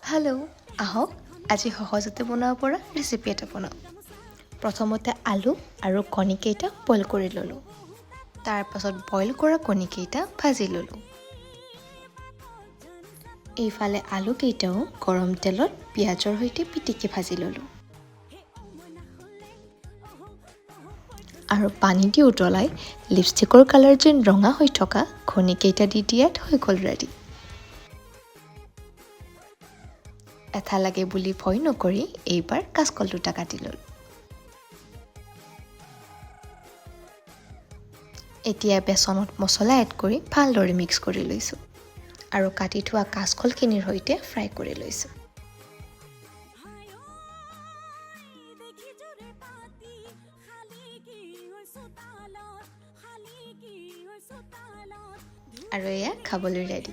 Hello' আহক আজি সহজতে বনাব পৰা ৰেচিপি এটা বনাওঁ। প্ৰথমতে আলু আৰু কণীকেইটা বইল কৰি ল'লোঁ। তাৰপাছত বইল কৰা কণীকেইটা ভাজি ল'লোঁ। এইফালে আলুকেইটাও গৰম তেলত পিঁয়াজৰ সৈতে পিটিকি ভাজি ল'লোঁ। আৰু পানী দি উতলাই লিপষ্টিকৰ কালাৰ যেন ৰঙা হৈ থকা কণীকেইটা দি দিয়াত হৈ গ'ল ৰেডি। এঠা লাগে বুলি ভয় নকৰি এইবাৰ কাচকল দুটা কাটি ল'লোঁ। এতিয়া বেচনত মছলা এড কৰি ভালদৰে মিক্স কৰি লৈছোঁ আৰু কাটি থোৱা কাচকলখিনিৰ সৈতে ফ্ৰাই কৰি লৈছোঁ। আৰু এয়া খাবলৈ ৰেডি।